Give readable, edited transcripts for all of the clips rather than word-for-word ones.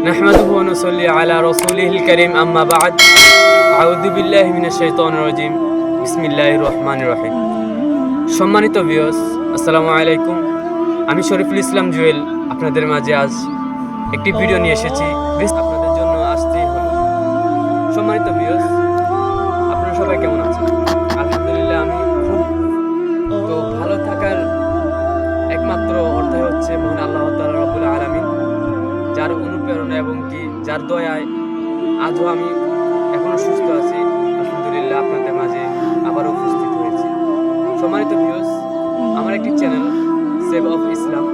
নাহমাদুহু ওয়া নুসাল্লি আলা রাসূলিহিল কারীম আম্মা বা'দ আউযু বিল্লাহি মিনাশ শাইতানির রাজীম বিসমিল্লাহির রহমানির রহিম। সম্মানিত ভিউয়ার্স, আসসালামু আলাইকুম। আমি শরীফুল ইসলাম জুয়েল আপনাদের মাঝে আজ একটি ভিডিও নিয়ে এসেছি, আপনাদের জন্য আসতেই হলো। সম্মানিত ভিউয়ার্স, আপনারা সবাই কেমন আছেন? আলহামদুলিল্লাহ আমি খুব ভালো থাকার একমাত্র অর্থই হচ্ছে মহান আল্লাহ তাআলা রব্বুল আলামিন, যার অনুপ্রেরণা এবং কি যার দয়ায় আজও আমি এখনো সুস্থ আছি। আলহামদুলিল্লাহ আপনাদের মাঝে আবারও উপস্থিত হয়েছি। সম্মানিত ভিউয়ার্স, আমার একটি চ্যানেল সেভ অফ ইসলাম,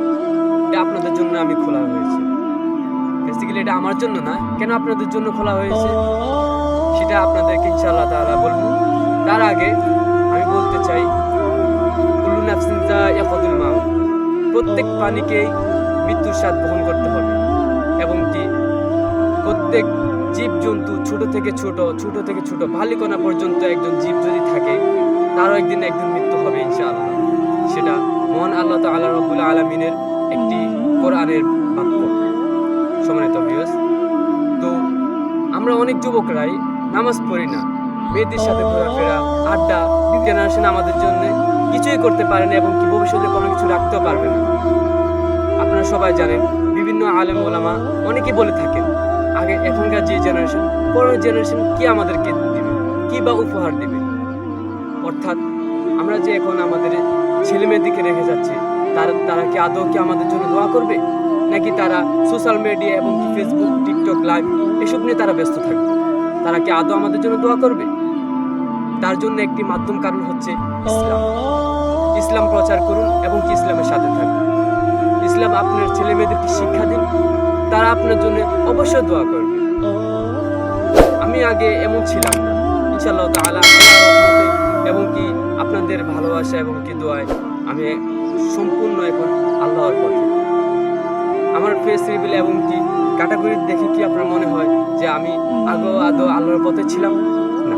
এটা আপনাদের জন্য আমি খোলা হয়েছে। বেসিক্যালি এটা আমার জন্য না, কেন আপনাদের জন্য খোলা হয়েছে সেটা আপনাদেরকে ইনশাআল্লাহ তাআলা বলবো। তার আগে আমি বলতে চাই, কুল্লু নাফসিন যায়িকাতুল মাউত, প্রত্যেক প্রাণীকেই মৃত্যুর স্বাদ বহন করতে হবে এবং কি প্রত্যেক জীবজন্তু ছোট থেকে ছোট বালিকণা পর্যন্ত একজন জীব যদি থাকে, তারও একদিন মৃত্যু হবে ইনশাআল্লাহ। সেটা মহান আল্লাহ তাআলা রব্বুল আলামিনের একটি কোরআনের বাক্য। সম্মানিত ভিউয়ার্স, তো আমরা অনেক যুবকরাই নামাজ পড়ি না, মেয়েদের সাথে ঘোরাফেরা, আড্ডা, জেনারেশন আমাদের জন্য কিছুই করতে পারে না এবং কি ভবিষ্যতে কোনো কিছু রাখতেও পারবে না। আপনারা সবাই জানেন, বিভিন্ন আলেম ওলামা অনেকেই বলে থাকেন, এখনকার যে জেনারেশন, পরের জেনারেশন কি আমাদেরকে দিবে, কি বা উপহার দিবে। অর্থাৎ আমরা যে এখন আমাদের ছেলে মেয়েদিকে রেখে যাচ্ছি, তারা কি আদৌ কি আমাদের জন্য দোয়া করবে, নাকি তারা সোশ্যাল মিডিয়া এবং ফেসবুক, টিকটক লাইভ এসব নিয়ে তারা ব্যস্ত থাকবে? তারা কি আদৌ আমাদের জন্য দোয়া করবে? তার জন্য একটি মাধ্যম কারণ হচ্ছে ইসলাম। ইসলাম প্রচার করুন এবং কি ইসলামের সাথে থাকুন। ইসলাম আপনার ছেলে মেয়েদেরকে শিক্ষা দিন, তারা আপনার জন্য অবশ্যই দোয়া করবে। আমি আগে এমন ছিলাম না, ইনশাআল্লাহ তাআলা এবং কি আপনাদের ভালোবাসা এবং কি দোয়ায় আমি সম্পূর্ণ এখন আল্লাহর পথে। আমার ফেস রিভিল এবং কি ক্যাটাগরি দেখে কি আপনার মনে হয় যে আমি আদৌ আল্লাহর পথে ছিলাম না?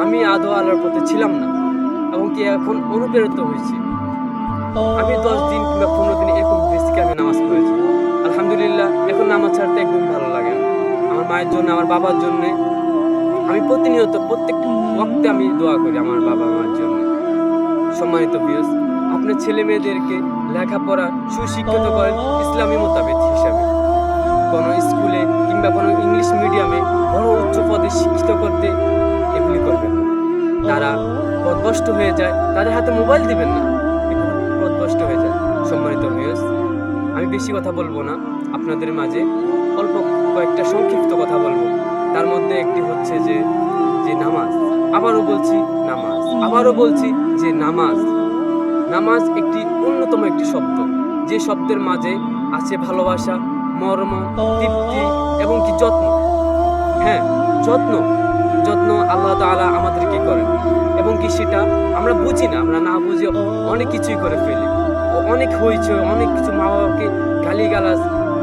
আমি আদৌ আল্লাহর পথে ছিলাম না এবং কি এখন অনুপ্রেরিত হয়েছি। আমি 10 দিন কিংবা 15 দিন এরকম বেসিকে আমি নামাজ পড়েছি। আলহামদুলিল্লাহ এখন নামাজ ছাড়তে একদম ভালো লাগে না। আমার মায়ের জন্য, আমার বাবার জন্য আমি প্রতিনিয়ত প্রত্যেক ওয়াক্তে আমি দোয়া করি আমার বাবা মার জন্য। সম্মানিত ভিউয়ার্স, আপনার ছেলে মেয়েদেরকে লেখাপড়া সুশিক্ষিত করেন ইসলামী মোতাবেক হিসাবে। কোনো স্কুলে কিংবা কোনো ইংলিশ মিডিয়ামে বড় উচ্চ পদে শিক্ষিত করতে এগুলি করবেন না। তারা পথভ্রষ্ট হয়ে যায়, তাদের হাতে মোবাইল দিবেন না, পথভ্রষ্ট হয়ে যায়। সম্মানিত ভিউয়ার্স, আমি বেশি কথা বলবো না, আপনাদের মাঝে অল্প কয়েকটা সংক্ষিপ্ত কথা বলবো। তার মধ্যে একটি হচ্ছে যে নামাজ। আবারও বলছি যে নামাজ একটি অন্যতম একটি শব্দ, যে শব্দের মাঝে আছে ভালোবাসা, মর্ম, তৃপ্তি এবং কি যত্ন। হ্যাঁ, যত্ন আল্লাহ তাআলা আমাদেরকে করেন এবং কি সেটা আমরা বুঝি না, আমরা না বুঝে অনেক কিছুই করে ফেলি। অনেক হইচই, অনেক কিছু, মা বাবাকে গালিগালাজ,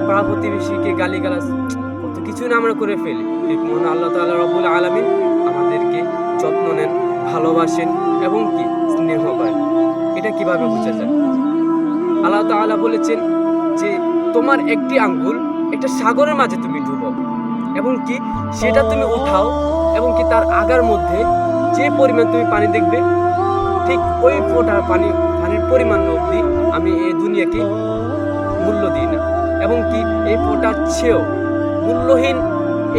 পাড়া প্রতিবেশীকে গালিগালাজ, কত কিছুই না আমরা করে ফেলি। মহান আল্লাহ তাআলা রব্বুল আলামিন আমাদেরকে যত্ন নেন, ভালোবাসেন এবং কি স্নেহ করেন। এটা কিভাবে বোঝা যায়? আল্লাহ তাআলা বলেছেন যে তোমার একটি আঙ্গুল একটা সাগরের মাঝে তুমি ডুবো এবং কি সেটা তুমি উঠাও এবং কি তার আগার মধ্যে যে পরিমাণ তুমি পানি দেখবে, ঠিক ওই ফোঁটা পানির পরিমাণ অবধি আমি এই দুনিয়াকে মূল্য দিই না এবং কি এই ফোঁটার চেয়েও মূল্যহীন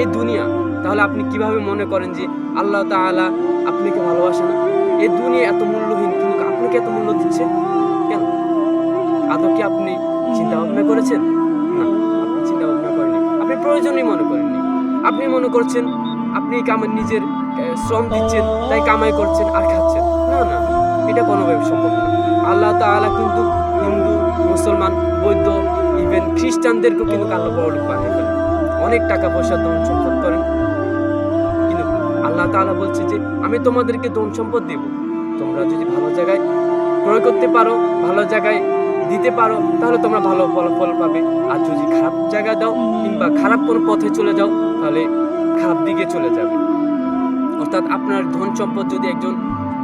এই দুনিয়া। তাহলে আপনি কিভাবে মনে করেন যে আল্লাহ তাআলা আপনাকে ভালোবাসে না? এই দুনিয়া এত মূল্যহীন, কিন্তু আপনাকে এত মূল্য দিচ্ছে কেন? আদৌ কি আপনি চিন্তা ভাবনা করেছেন? না, আপনি চিন্তা ভাবনা করেননি, আপনি প্রয়োজনই মনে করেননি। আপনি মনে করছেন আপনি নিজের শ্রম দিচ্ছেন, তাই কামাই করছেন আর খাচ্ছেন। না, এটা কোনোভাবে সম্ভব না। আল্লাহ তাআলা কিন্তু হিন্দু, মুসলমান, বৌদ্ধ, ইভেন খ্রিস্টানদেরকেও কিন্তু আল্লাহ বড়লোক বানিয়ে ফেলেন, অনেক টাকা পয়সা ধন সম্পদ করেন। কিন্তু আল্লাহ তাআলা বলছে যে আমি তোমাদেরকে ধন সম্পদ দেব, তোমরা যদি ভালো জায়গায় ক্রয় করতে পারো, ভালো জায়গায় দিতে পারো, তাহলে তোমরা ভালো ফলাফল পাবে। আর যদি খারাপ জায়গায় দাও কিংবা খারাপ কোনো পথে চলে যাও, তাহলে খারাপ দিকে চলে যাবে। অর্থাৎ আপনার ধন সম্পদ যদি একজন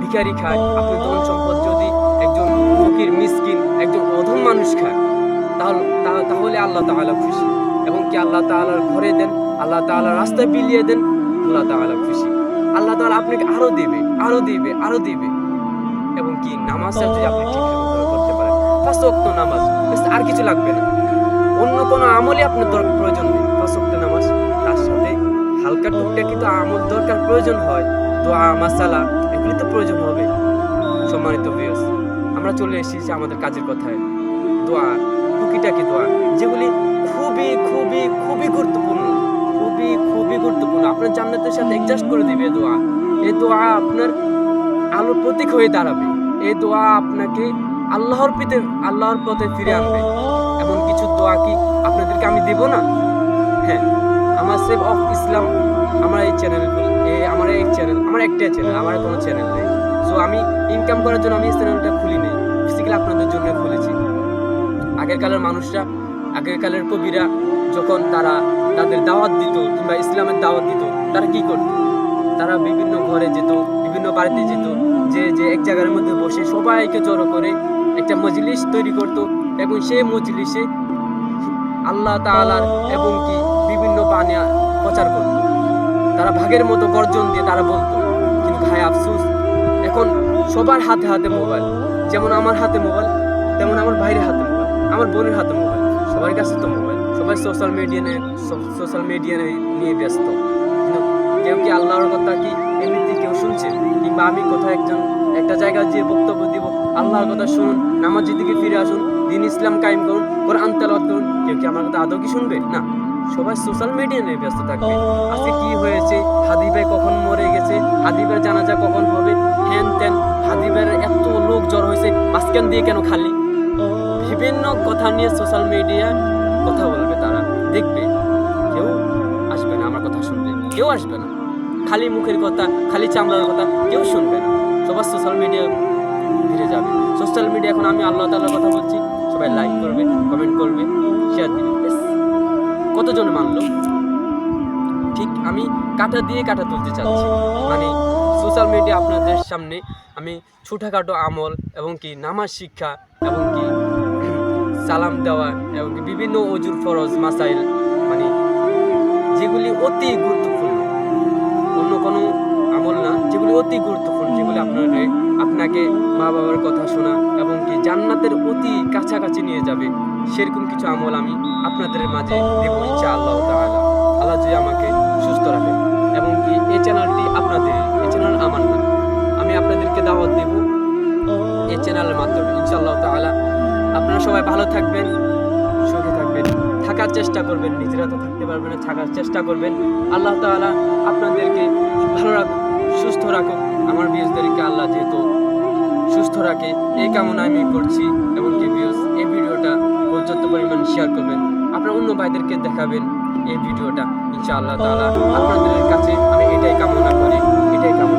ভিখারি খায়, আপনার ধন সম্পদ যদি একজন ফকির, মিসকিন, একজন অধম মানুষ খায়, তাহলে আল্লাহ তাআলা খুশি এবং কি আল্লাহ তাআলার ঘরে দেন, আল্লাহ তাআলার রাস্তায় বিলিয়ে দেন, আল্লাহ তাআলা খুশি। আল্লাহ তাআলা আপনাকে আরো দিবে, আরো দিবে, আরো দিবে। এবং কি নামাজটা যদি আপনি ঠিকঠাক করতে পারেন, 5 ওয়াক্ত নামাজ, আর কিছু লাগবে না, অন্য কোনো আমলই আপনার প্রয়োজন নেই। 5 ওয়াক্ত নামাজ, তার সাথে হালকা টুকটাক কিন্তু আমল দরকার প্রয়োজন হয়, দোয়া মাসালা এগুলি তো প্রয়োজন হবে। সম্মানিত ভিউয়ার্স, আমরা চলে এসেছি আমাদের কাজের কথায়। দোয়া, টুকিটাকি দোয়া, যেগুলি খুবই খুবই খুবই গুরুত্বপূর্ণ, খুবই খুবই গুরুত্বপূর্ণ, আপনার জান্নাতের সাথে অ্যাডজাস্ট করে দিবে দোয়া। এই দোয়া আপনার আলোর প্রতীক হয়ে দাঁড়াবে। এই দোয়া আপনাকে আল্লাহর পথে ফিরে আনবে। এমন কিছু দোয়া কি আপনাদেরকে আমি দেব না? হ্যাঁ, আমার সেভ অফ ইসলাম, আমার এই চ্যানেল, আমার একটাই চ্যানেল, আমার কোনো চ্যানেল নেই। সো আমি ইনকাম করার জন্য আমি এই চ্যানেলটা খুলি নেই, বেসিক্যালি আপনাদের জন্য খুলেছি। আগের কালের কবিরা যখন তাদের দাওয়াত দিত কিংবা ইসলামের দাওয়াত দিত, তারা কি করত? তারা বিভিন্ন ঘরে যেত, বিভিন্ন বাড়িতে যেত, যে এক জায়গার মধ্যে বসে সবাইকে জড়ো করে একটা মজলিস তৈরি করত, এবং সেই মজলিসে আল্লাহ তাআলার এবং কি বিভিন্ন বাণী প্রচার করত। তারা ভাগের মতো গর্জন দিয়ে তারা বলতো। কিন্তু ভাই আফসোস, এখন সবার হাতে হাতে মোবাইল। যেমন আমার হাতে মোবাইল, তেমন আমার ভাইয়ের হাতে মোবাইল, আমার বোনের হাতে মোবাইল, সবার কাছে তো মোবাইল। সবাই সোশ্যাল মিডিয়া নিয়ে ব্যস্ত। কিন্তু কেউ কি আল্লাহর কথা কি এমনিতে কেউ শুনছে? কিংবা আমি কোথাও একটা জায়গায় যে বক্তব্য দিব, আল্লাহর কথা শুনুন, নামাজের দিকে ফিরে আসুন, দ্বীন ইসলাম কায়েম করুন, কোরআন তেলাওয়াত করুন, কেউ কি আমার কথা আদৌ কি শুনবে? না, সবাই সোশ্যাল মিডিয়া নিয়ে ব্যস্ত থাকবে। আজকে কি হয়েছে, হাদি ভাই কখন মরে গেছে, হাদি ভাইয়ের জানাজা কখন হবে, হ্যান ত্যান, হাদি ভাইয়ের এত লোক জড় হয়েছে, মাঝখান দিয়ে কেন খালি? বিভিন্ন কথা নিয়ে সোশ্যাল মিডিয়া কথা বলবে, তারা দেখবে, কেউ আসবে না আমার কথা শুনবে, কেউ আসবে না। খালি মুখের কথা, খালি চামড়ার কথা, কেউ শুনবে না। সবার সোশ্যাল মিডিয়া ফিরে যাবে। সোশ্যাল মিডিয়া এখন আমি আল্লাহ তাআলার কথা বলছি, সবাই লাইক করবে, কমেন্ট করবে, শেয়ার দিবে, কতজন মানলো? ঠিক আমি কাঁটা দিয়ে কাঁটা তুলতে চাচ্ছি। মানে সোশ্যাল মিডিয়া আপনাদের সামনে আমি ছোটখাটো আমল এবং কি নামাজ শিক্ষা এবং কি সালাম দেওয়া এবং কি বিভিন্ন অজুর ফরজ মাসাইল, মানে যেগুলি অতি গুরুত্বপূর্ণ, অন্য কোনো আমল না, যেগুলি অতি গুরুত্বপূর্ণ, যেগুলি আপনাকে মা বাবার কথা শোনা এবং কি জান্নাতের অতি কাছাকাছি নিয়ে যাবে, সেরকম কিছু আমল আমি আপনাদের মাঝে দেব ইনশাআল্লাহ তাআলা। আল্লাহ যদি আমাকে সুস্থ রাখেন। এবং কি এই চ্যানেলটি আপনাদের, এই চ্যানেল আমার না, আমি আপনাদেরকে দাওয়াত দেব এই চ্যানেলের মাধ্যমে ইনশাআল্লাহ তাআলা। আপনারা সবাই ভালো থাকবেন, সুখে থাকবেন, থাকার চেষ্টা করবেন, নিজেরা তো থাকতে পারবেন না, থাকার চেষ্টা করবেন। আল্লাহ তাআলা আপনাদেরকে ভালো রাখুক, সুস্থ রাখুক, আমার ভিউয়ার্সদেরকে আল্লাহ যেহেতু সুস্থ রাখে, এই কামনা আমি করছি। এবং কি ভিউয়ার্স, এই ভিডিওটা পর্যাপ্ত পরিমাণ শেয়ার করবেন, আপনার অন্য ভাইদেরকে দেখাবেন এই ভিডিওটা ইনশাআল্লাহ তাআলা। আপনাদের কাছে আমি এটাই কামনা করি, এটাই কামনা